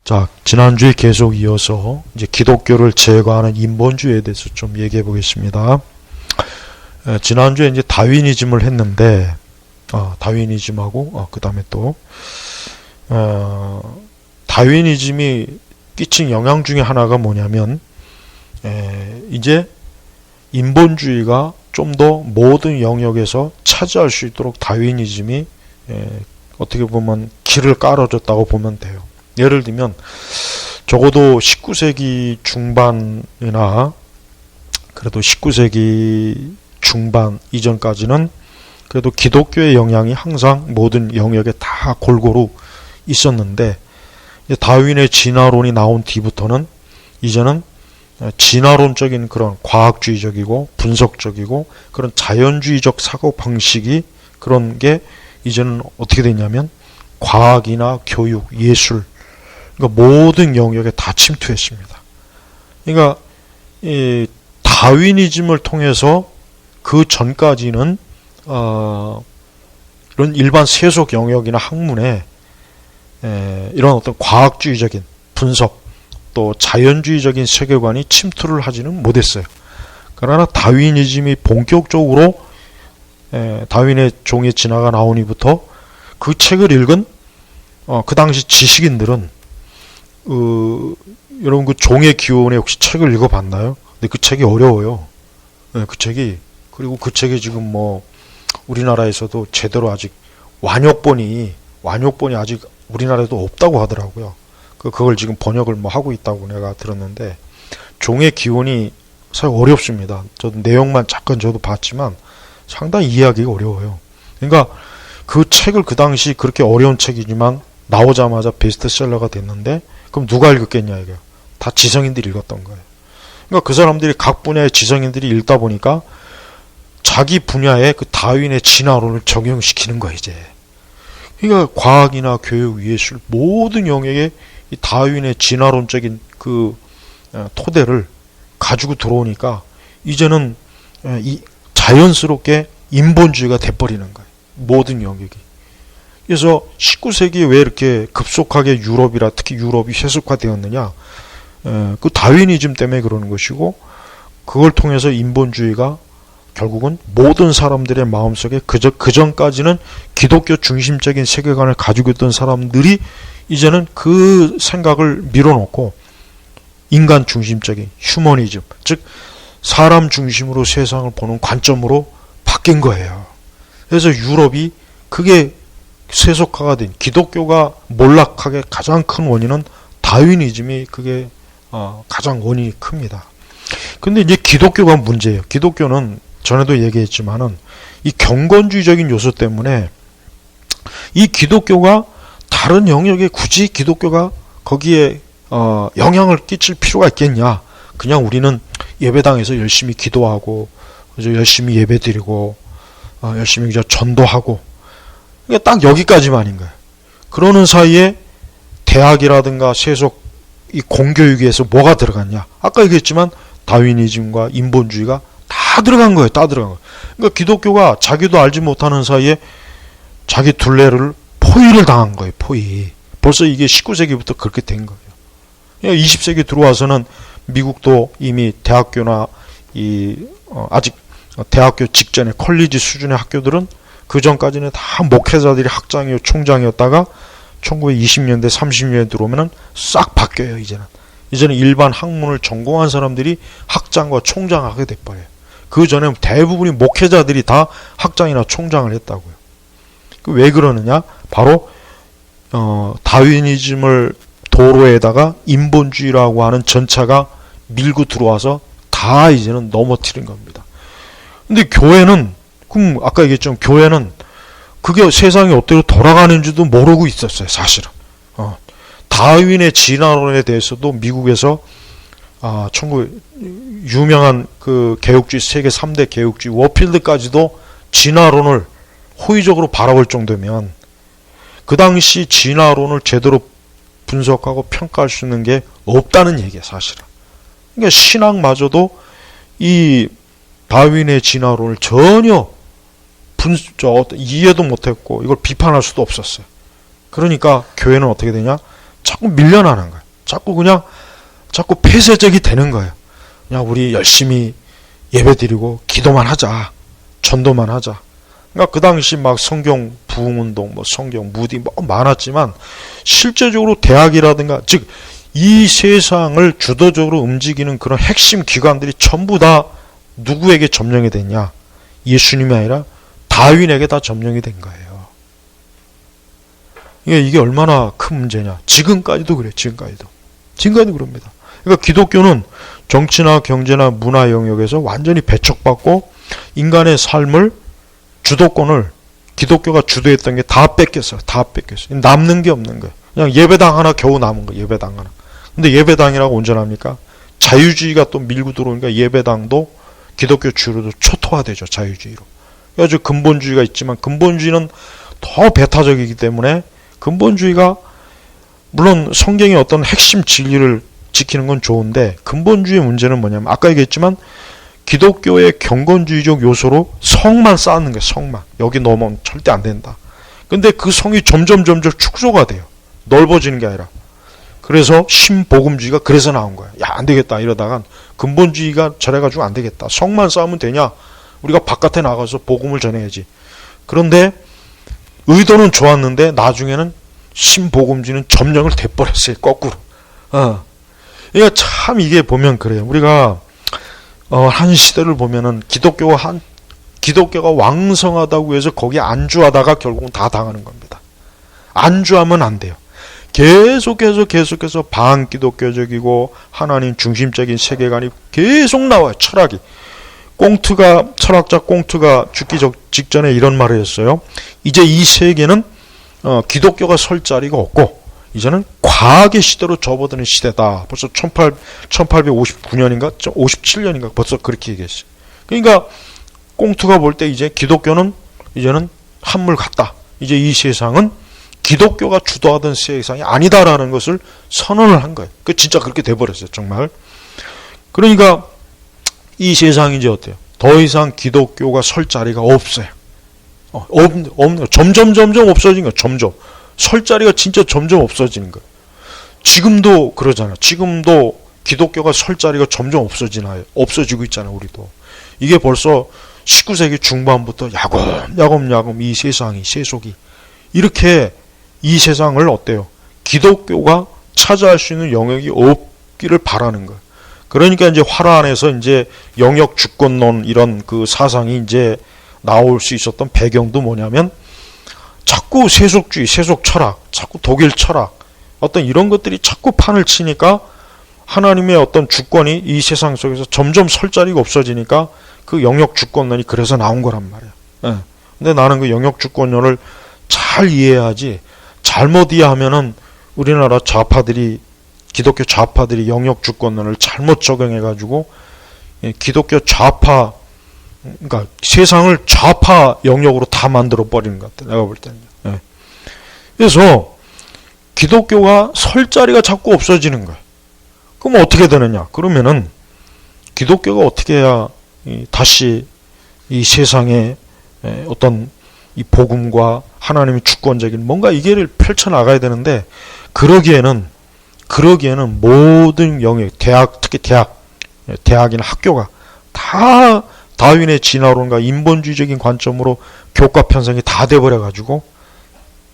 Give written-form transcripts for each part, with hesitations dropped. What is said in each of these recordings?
자, 지난주에 계속 이어서 이제 기독교를 제거하는 인본주의에 대해서 좀 얘기해 보겠습니다. 지난주에 이제 다윈이즘을 했는데, 다윈이즘하고, 그 다음에 또, 다윈이즘이 끼친 영향 중에 하나가 뭐냐면, 이제 인본주의가 좀 더 모든 영역에서 차지할 수 있도록 다윈이즘이 어떻게 보면 길을 깔아줬다고 보면 돼요. 예를 들면 적어도 19세기 중반이나 그래도 19세기 중반 이전까지는 그래도 기독교의 영향이 항상 모든 영역에 다 골고루 있었는데, 다윈의 진화론이 나온 뒤부터는 이제는 진화론적인 그런 과학주의적이고 분석적이고 그런 자연주의적 사고방식이 그런 게 이제는 어떻게 되냐면 과학이나 교육, 예술, 그러니까 모든 영역에 다 침투했습니다. 그러니까 이 다윈이즘을 통해서 그 전까지는 이런 일반 세속 영역이나 학문에 이런 어떤 과학주의적인 분석 또 자연주의적인 세계관이 침투를 하지는 못했어요. 그러나 다윈이즘이 본격적으로 다윈의 종의 진화가 나오니부터 그 책을 읽은 그 당시 지식인들은 여러분 그 종의 기원에 혹시 책을 읽어봤나요? 근데 그 책이 어려워요. 그 책이, 그리고 그 책이 지금 뭐 우리나라에서도 제대로 아직 완역본이 아직 우리나라에도 없다고 하더라고요. 그걸 지금 번역을 뭐 하고 있다고 내가 들었는데, 종의 기원이 사실 어렵습니다. 저도 내용만 잠깐 저도 봤지만 상당히 이해하기가 어려워요. 그러니까 그 책을 그 당시 그렇게 어려운 책이지만 나오자마자 베스트셀러가 됐는데, 그럼 누가 읽었겠냐 이게. 다 지성인들이 읽었던 거예요. 그러니까 그 사람들이 각 분야의 지성인들이 읽다 보니까 자기 분야의 그 다윈의 진화론을 적용시키는 거예요, 이제. 그러니까 과학이나 교육, 예술 모든 영역에 이 다윈의 진화론적인 그 토대를 가지고 들어오니까 이제는 이 자연스럽게 인본주의가 돼버리는 거예요. 모든 영역이. 그래서 19세기에 왜 이렇게 급속하게 유럽이라 특히 유럽이 세속화되었느냐, 그 다윈이즘 때문에 그러는 것이고, 그걸 통해서 인본주의가 결국은 모든 사람들의 마음속에 그전까지는 기독교 중심적인 세계관을 가지고 있던 사람들이 이제는 그 생각을 밀어놓고 인간 중심적인 휴머니즘, 즉 사람 중심으로 세상을 보는 관점으로 바뀐 거예요. 그래서 유럽이 그게 세속화가 된, 기독교가 몰락하게 가장 큰 원인은 다윈이즘이 그게 가장 원인이 큽니다. 근데 이제 기독교가 문제예요. 기독교는 전에도 얘기했지만은 이 경건주의적인 요소 때문에 이 기독교가 다른 영역에 굳이 기독교가 거기에 영향을 끼칠 필요가 있겠냐. 그냥 우리는 예배당에서 열심히 기도하고 열심히 예배드리고 열심히 전도하고, 그러니까 딱 여기까지만인 거예요. 그러는 사이에 대학이라든가 세속 이 공교육에서 뭐가 들어갔냐. 아까 얘기했지만 다윈이즘과 인본주의가 다 들어간 거예요. 다 들어간 거예요. 그러니까 기독교가 자기도 알지 못하는 사이에 자기 둘레를 포위를 당한 거예요. 포위. 벌써 이게 19세기부터 그렇게 된 거예요. 20세기 들어와서는 미국도 이미 대학교나 아직 대학교 직전에 컬리지 수준의 학교들은 그 전까지는 다 목회자들이 학장이요 총장이었다가 1920년대 30년대 들어오면은 싹 바뀌어요. 이제는 일반 학문을 전공한 사람들이 학장과 총장하게 돼버려요. 그 전에 대부분이 목회자들이 다 학장이나 총장을 했다고요. 왜 그러느냐? 바로 다윈이즘을 도로에다가 인본주의라고 하는 전차가 밀고 들어와서 다 이제는 넘어뜨린 겁니다. 근데 교회는, 그럼 아까 얘기했지만 교회는 그게 세상이 어떻게 돌아가는지도 모르고 있었어요, 사실은. 다윈의 진화론에 대해서도 미국에서 유명한 그 개혁주의, 세계 3대 개혁주의 워필드까지도 진화론을 호의적으로 바라볼 정도면 그 당시 진화론을 제대로 분석하고 평가할 수 있는 게 없다는 얘기예요, 사실은. 그러니까 신학마저도 이 다윈의 진화론을 전혀 이해도 못했고 이걸 비판할 수도 없었어요. 그러니까 교회는 어떻게 되냐? 자꾸 밀려나는 거예요. 자꾸 폐쇄적이 되는 거예요. 그냥 우리 열심히 예배드리고 기도만 하자, 전도만 하자. 그러니까 그 당시 막 성경 부흥운동, 뭐 성경 무디 뭐 많았지만 실제적으로 대학이라든가 즉 이 세상을 주도적으로 움직이는 그런 핵심 기관들이 전부 다 누구에게 점령이 됐냐? 예수님이 아니라 다윈에게 다 점령이 된 거예요. 이게 얼마나 큰 문제냐? 지금까지도 그래. 지금까지도 그럽니다. 그러니까 기독교는 정치나 경제나 문화 영역에서 완전히 배척받고 인간의 삶을 주도권을 기독교가 주도했던 게 다 뺏겼어요. 남는 게 없는 거예요. 그냥 예배당 하나 겨우 남은 거예요. 예배당 하나. 근데 예배당이라고 온전합니까? 자유주의가 또 밀고 들어오니까 예배당도 기독교 주류도 초토화되죠. 자유주의로. 그래서 근본주의가 있지만 근본주의는 더 배타적이기 때문에 근본주의가 물론 성경의 어떤 핵심 진리를 지키는 건 좋은데 근본주의의 문제는 뭐냐면 아까 얘기했지만 기독교의 경건주의적 요소로 성만 쌓는 거예요. 성만. 여기 넘으면 절대 안 된다. 근데 그 성이 점점 축소가 돼요. 넓어지는 게 아니라. 그래서 신복음주의가 그래서 나온 거야. 야, 안 되겠다 이러다간 근본주의가 저래가지고 안 되겠다. 성만 쌓으면 되냐? 우리가 바깥에 나가서 복음을 전해야지. 그런데 의도는 좋았는데 나중에는 신복음주의는 점령을 돼버렸어요. 거꾸로. 그러니까 참 이게 보면 그래요. 우리가 한 시대를 보면은 기독교가 왕성하다고 해서 거기에 안주하다가 결국은 다 당하는 겁니다. 안주하면 안 돼요. 계속해서 반기독교적이고 하나님 중심적인 세계관이 계속 나와요. 철학이. 철학자 꽁트가 죽기 직전에 이런 말을 했어요. 이제 이 세계는 기독교가 설 자리가 없고 이제는 과학의 시대로 접어드는 시대다. 벌써 1859년인가 57년인가 벌써 그렇게 얘기했어요. 그러니까 꽁트가 볼 때 이제 기독교는 이제는 한물 같다. 이제 이 세상은 기독교가 주도하던 세상이 아니다라는 것을 선언을 한 거예요. 진짜 그렇게 돼버렸어요. 정말. 그러니까 이 세상이 이제 어때요? 더 이상 기독교가 설 자리가 없어요. 없는 점점 없어진 거예요. 점점. 설 자리가 진짜 점점 없어지는 거예요. 지금도 그러잖아요. 지금도 기독교가 설 자리가 점점 없어지고 있잖아요. 우리도. 이게 벌써 19세기 중반부터 야금 이 세상이 세속이 이렇게 이 세상을 어때요? 기독교가 차지할 수 있는 영역이 없기를 바라는 거예요. 그러니까 이제 화란에서 이제 영역 주권론 이런 그 사상이 이제 나올 수 있었던 배경도 뭐냐면 자꾸 세속주의, 세속 철학, 자꾸 독일 철학 어떤 이런 것들이 자꾸 판을 치니까 하나님의 어떤 주권이 이 세상 속에서 점점 설 자리가 없어지니까 그 영역 주권론이 그래서 나온 거란 말이에요. 근데 나는 그 영역 주권론을 잘 이해해야지 잘못 이해하면은 우리나라 기독교 좌파들이 영역 주권론을 잘못 적용해가지고 기독교 좌파, 그러니까 세상을 좌파 영역으로 다 만들어 버리는 것 같아. 내가 볼 때는. 그래서 기독교가 설 자리가 자꾸 없어지는 거예요. 그럼 어떻게 되느냐? 그러면은 기독교가 어떻게 해야 다시 이 세상에 어떤 이 복음과 하나님의 주권적인 뭔가 이게를 펼쳐나가야 되는데 그러기에는 모든 영역, 특히 대학이나 학교가 다 다윈의 진화론과 인본주의적인 관점으로 교과 편성이 다 돼버려가지고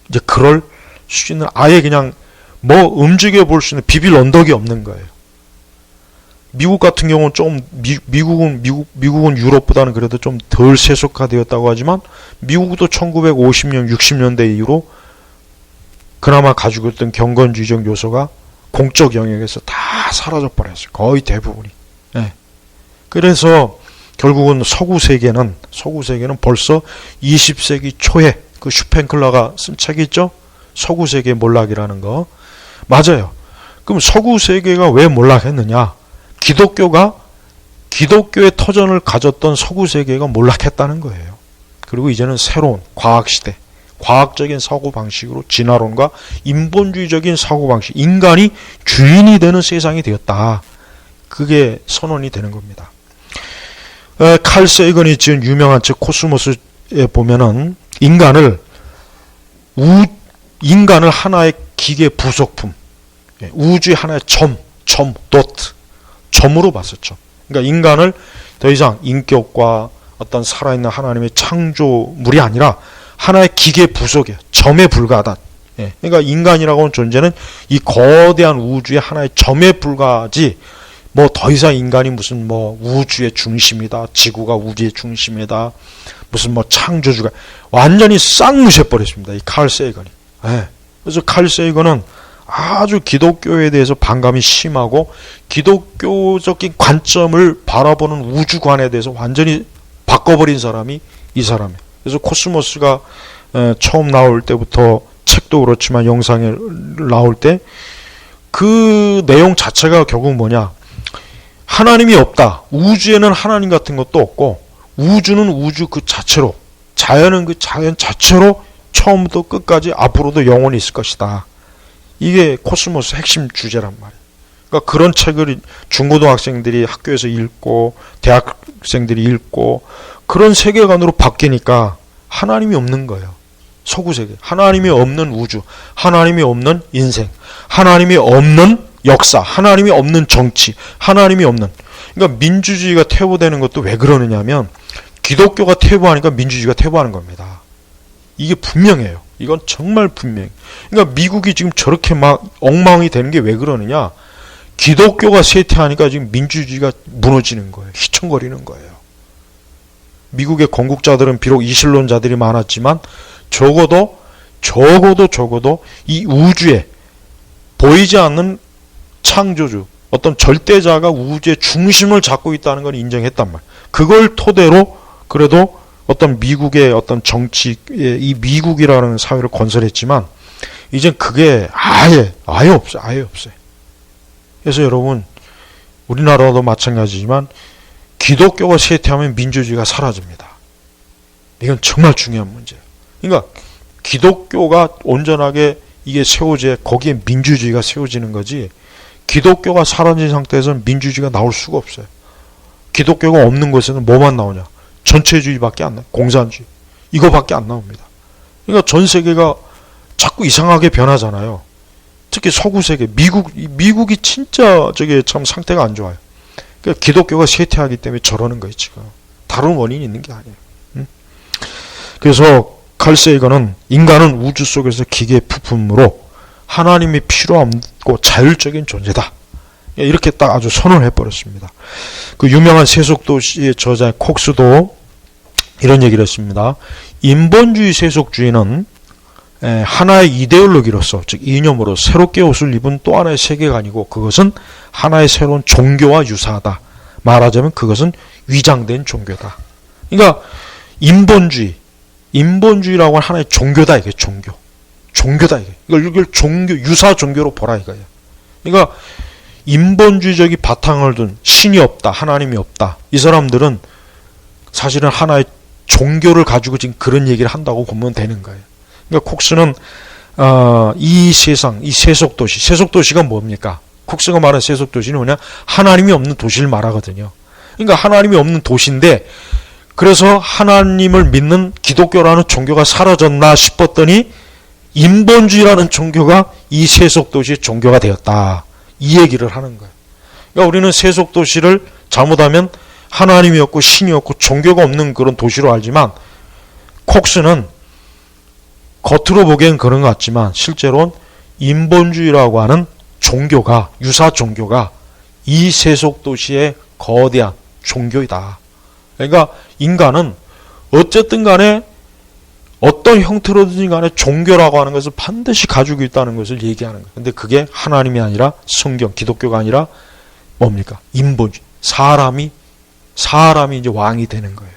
이제 그럴 수 있는 아예 그냥 뭐 움직여 볼 수 있는 비빌 언덕이 없는 거예요. 미국 같은 경우는 좀 미국은 유럽보다는 그래도 좀 덜 세속화되었다고 하지만 미국도 1950년 60년대 이후로 그나마 가지고 있던 경건주의적 요소가 공적 영역에서 다 사라져 버렸어요. 거의 대부분이. 그래서 결국은 서구 세계는 벌써 20세기 초에 그 슈펜클러가 쓴 책이 있죠. 서구 세계 몰락이라는 거. 맞아요. 그럼 서구 세계가 왜 몰락했느냐? 기독교의 터전을 가졌던 서구 세계가 몰락했다는 거예요. 그리고 이제는 새로운 과학시대, 과학적인 사고방식으로 진화론과 인본주의적인 사고방식, 인간이 주인이 되는 세상이 되었다. 그게 선언이 되는 겁니다. 칼 세이건이 지은 유명한 책 코스모스에 보면은 인간을 하나의 기계 부속품, 우주의 하나의 도트, 점으로 봤었죠. 그러니까 인간을 더 이상 인격과 어떤 살아있는 하나님의 창조물이 아니라 하나의 기계 부속이에요. 점에 불과하다. 그러니까 인간이라고 하는 존재는 이 거대한 우주의 하나의 점에 불과하지, 뭐 더 이상 인간이 무슨 뭐 우주의 중심이다, 지구가 우주의 중심이다, 무슨 뭐 창조주가, 완전히 싹 무시해버렸습니다. 이 칼 세이건이. 그래서 칼 세이건은 아주 기독교에 대해서 반감이 심하고 기독교적인 관점을 바라보는 우주관에 대해서 완전히 바꿔버린 사람이 이 사람이에요. 그래서 코스모스가 처음 나올 때부터 책도 그렇지만 영상에 나올 때 그 내용 자체가 결국 뭐냐, 하나님이 없다, 우주에는 하나님 같은 것도 없고 우주는 우주 그 자체로, 자연은 그 자연 자체로 처음부터 끝까지 앞으로도 영원히 있을 것이다. 이게 코스모스 핵심 주제란 말이에요. 그러니까 그런 책을 중고등학생들이 학교에서 읽고 대학생들이 읽고 그런 세계관으로 바뀌니까 하나님이 없는 거예요. 서구 세계. 하나님이 없는 우주, 하나님이 없는 인생, 하나님이 없는 역사, 하나님이 없는 정치, 하나님이 없는. 그러니까 민주주의가 퇴보되는 것도 왜 그러느냐면 기독교가 퇴보하니까 민주주의가 퇴보하는 겁니다. 이게 분명해요. 이건 정말 분명해요. 그러니까 미국이 지금 저렇게 막 엉망이 되는 게 왜 그러느냐, 기독교가 쇠퇴하니까 지금 민주주의가 무너지는 거예요. 휘청거리는 거예요. 미국의 건국자들은 비록 이슬론자들이 많았지만 적어도 이 우주에 보이지 않는 창조주, 어떤 절대자가 우주의 중심을 잡고 있다는 걸 인정했단 말이에요. 그걸 토대로 그래도 어떤 미국의 어떤 정치의 이 미국이라는 사회를 건설했지만 이젠 그게 아예 없어요. 아예 없어요. 그래서 여러분, 우리나라도 마찬가지지만 기독교가 쇠퇴하면 민주주의가 사라집니다. 이건 정말 중요한 문제예요. 그러니까 기독교가 온전하게 이게 세워져야 거기에 민주주의가 세워지는 거지, 기독교가 사라진 상태에서는 민주주의가 나올 수가 없어요. 기독교가 없는 곳에는 뭐만 나오냐? 전체주의밖에 안 나요. 공산주의. 이거밖에 안 나옵니다. 그러니까 전 세계가 자꾸 이상하게 변하잖아요. 특히 서구 세계, 미국이 진짜 저게 참 상태가 안 좋아요. 그러니까 기독교가 쇠퇴하기 때문에 저러는 거예요, 지금. 다른 원인이 있는 게 아니에요. 그래서 칼 세이건은 인간은 우주 속에서 기계의 부품으로 하나님이 필요 없고 자율적인 존재다. 이렇게 딱 아주 선언을 해버렸습니다. 그 유명한 세속도시의 저자 콕스도 이런 얘기를 했습니다. 인본주의 세속주의는 하나의 이데올로기로서, 즉 이념으로 새롭게 옷을 입은 또 하나의 세계관이고 그것은 하나의 새로운 종교와 유사하다. 말하자면 그것은 위장된 종교다. 그러니까 인본주의라고 하는 하나의 종교다, 이게 종교다, 이게. 이걸 종교, 유사 종교로 보라, 이거예요. 그러니까 인본주의적인 바탕을 둔 신이 없다, 하나님이 없다. 이 사람들은 사실은 하나의 종교를 가지고 지금 그런 얘기를 한다고 보면 되는 거예요. 그러니까 콕스는 이 세상, 이 세속도시가 뭡니까? 콕스가 말하는 세속도시는 뭐냐? 하나님이 없는 도시를 말하거든요. 그러니까 하나님이 없는 도시인데, 그래서 하나님을 믿는 기독교라는 종교가 사라졌나 싶었더니 인본주의라는 종교가 이 세속도시의 종교가 되었다. 이 얘기를 하는 거예요. 그러니까 우리는 세속도시를 잘못하면 하나님이 없고 신이 없고 종교가 없는 그런 도시로 알지만, 콕스는 겉으로 보기엔 그런 것 같지만 실제로는 인본주의라고 하는 종교가, 유사 종교가 이 세속도시의 거대한 종교이다. 그러니까 인간은 어쨌든 간에 어떤 형태로든지 간에 종교라고 하는 것을 반드시 가지고 있다는 것을 얘기하는 거예요. 근데 그게 하나님이 아니라 성경, 기독교가 아니라 뭡니까? 인본주의. 사람이 이제 왕이 되는 거예요.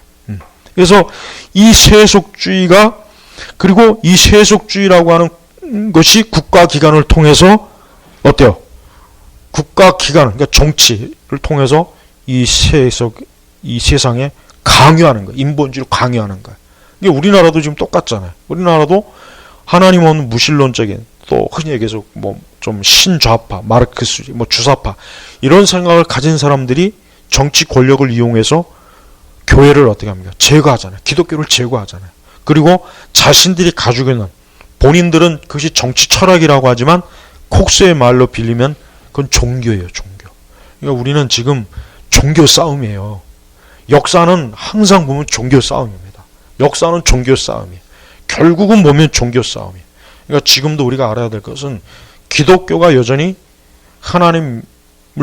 그래서 이 세속주의가, 그리고 이 세속주의라고 하는 것이 국가기관을 통해서 어때요? 국가기관, 그러니까 정치를 통해서 이 세상에 강요하는 거예요. 인본주의를 강요하는 거예요. 이게 우리나라도 지금 똑같잖아요. 우리나라도 하나님 없는 무신론적인, 또 흔히 얘기해서 뭐 좀 신좌파, 마르크스, 뭐 주사파 이런 생각을 가진 사람들이 정치 권력을 이용해서 교회를 어떻게 합니까? 제거하잖아요. 기독교를 제거하잖아요. 그리고 자신들이 가지고 있는, 본인들은 그것이 정치 철학이라고 하지만 콕스의 말로 빌리면 그건 종교예요, 종교. 그러니까 우리는 지금 종교 싸움이에요. 역사는 항상 보면 종교 싸움입니다. 역사는 종교 싸움이에요. 결국은 보면 종교 싸움이에요. 그러니까 지금도 우리가 알아야 될 것은 기독교가 여전히 하나님을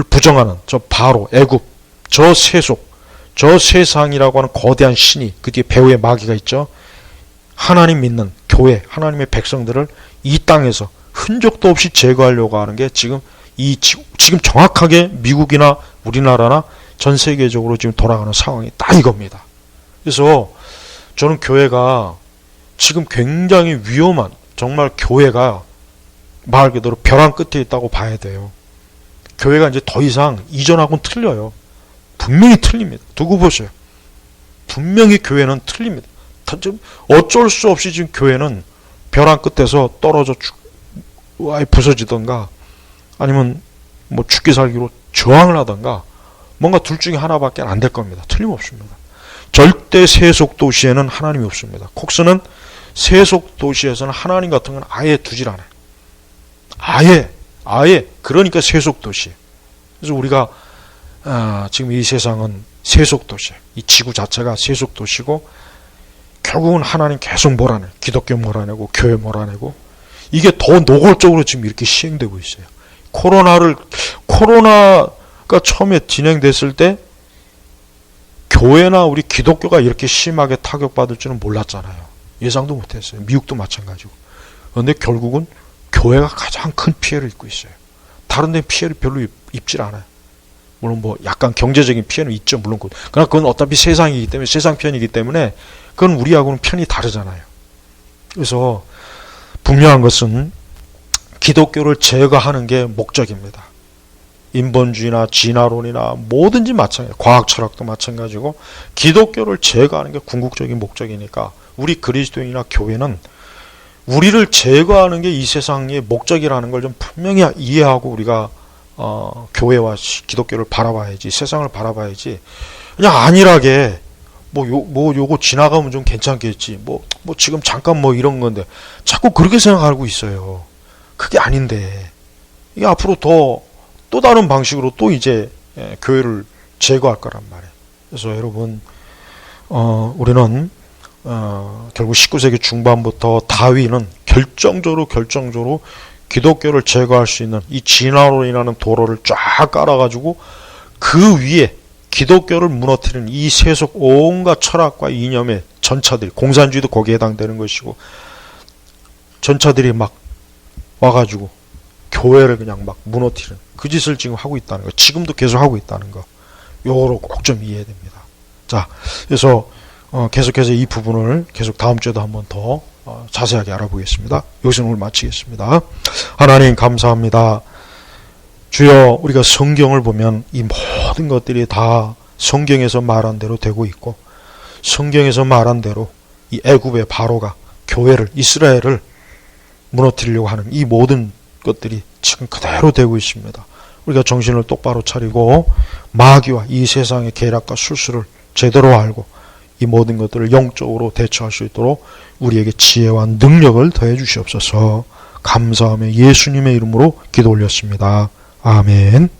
부정하는 저 바로, 애굽, 저 세속, 저 세상이라고 하는 거대한 신이, 그 뒤에 배후의 마귀가 있죠. 하나님 믿는 교회, 하나님의 백성들을 이 땅에서 흔적도 없이 제거하려고 하는 게 지금 정확하게 미국이나 우리나라나 전 세계적으로 지금 돌아가는 상황이 딱 이겁니다. 그래서 저는 교회가 지금 굉장히 위험한, 정말 교회가 말 그대로 벼랑 끝에 있다고 봐야 돼요. 교회가 이제 더 이상 이전하고는 틀려요. 분명히 틀립니다. 두고 보세요. 분명히 교회는 틀립니다. 어쩔 수 없이 지금 교회는 벼랑 끝에서 떨어져 부서지던가 아니면 뭐 죽기 살기로 저항을 하던가 뭔가 둘 중에 하나밖에 안 될 겁니다. 틀림없습니다. 절대 세속 도시에는 하나님이 없습니다. 콕스는 세속 도시에서는 하나님 같은 건 아예 두질 않아요. 아예 그러니까 세속 도시예요. 그래서 우리가 지금 이 세상은 세속 도시예요. 이 지구 자체가 세속 도시고 결국은 하나님 계속 몰아내고 기독교 몰아내고 교회 몰아내고 이게 더 노골적으로 지금 이렇게 시행되고 있어요. 코로나가 처음에 진행됐을 때 교회나 우리 기독교가 이렇게 심하게 타격받을 줄은 몰랐잖아요. 예상도 못했어요. 미국도 마찬가지고. 그런데 결국은 교회가 가장 큰 피해를 입고 있어요. 다른 데는 피해를 별로 입질 않아요. 물론 뭐 약간 경제적인 피해는 있죠. 물론 그러나 그건 어차피 세상이기 때문에 세상 편이기 때문에 그건 우리하고는 편이 다르잖아요. 그래서 분명한 것은 기독교를 제거하는 게 목적입니다. 인본주의나 진화론이나 뭐든지 마찬가지예요. 과학 철학도 마찬가지고 기독교를 제거하는 게 궁극적인 목적이니까 우리 그리스도인이나 교회는 우리를 제거하는 게 이 세상의 목적이라는 걸 좀 분명히 이해하고 우리가 교회와 기독교를 바라봐야지, 세상을 바라봐야지. 그냥 안일하게 요거 지나가면 좀 괜찮겠지. 뭐 지금 잠깐 뭐 이런 건데 자꾸 그렇게 생각하고 있어요. 그게 아닌데 이게 앞으로 또 다른 방식으로 또 이제 교회를 제거할 거란 말이에요. 그래서 여러분 우리는 결국 19세기 중반부터 다윈은 결정적으로 기독교를 제거할 수 있는 이 진화론이라는 도로를 쫙 깔아가지고 그 위에 기독교를 무너뜨리는 이 세속 온갖 철학과 이념의 전차들, 공산주의도 거기에 해당되는 것이고 전차들이 막 와가지고 교회를 그냥 막 무너뜨리는 그 짓을 지금 하고 있다는 거, 지금도 계속 하고 있다는 거, 요거를 꼭 좀 이해해야 됩니다. 자, 그래서 계속해서 이 부분을 계속 다음 주에도 한번 더 자세하게 알아보겠습니다. 여기서 오늘 마치겠습니다. 하나님 감사합니다. 주여, 우리가 성경을 보면 이 모든 것들이 다 성경에서 말한 대로 되고 있고 성경에서 말한 대로 이 애굽의 바로가 교회를, 이스라엘을 무너뜨리려고 하는 이 모든 것들이 지금 그대로 되고 있습니다. 우리가 정신을 똑바로 차리고 마귀와 이 세상의 계략과 술수를 제대로 알고 이 모든 것들을 영적으로 대처할 수 있도록 우리에게 지혜와 능력을 더해 주시옵소서. 감사하며 예수님의 이름으로 기도 올렸습니다. 아멘.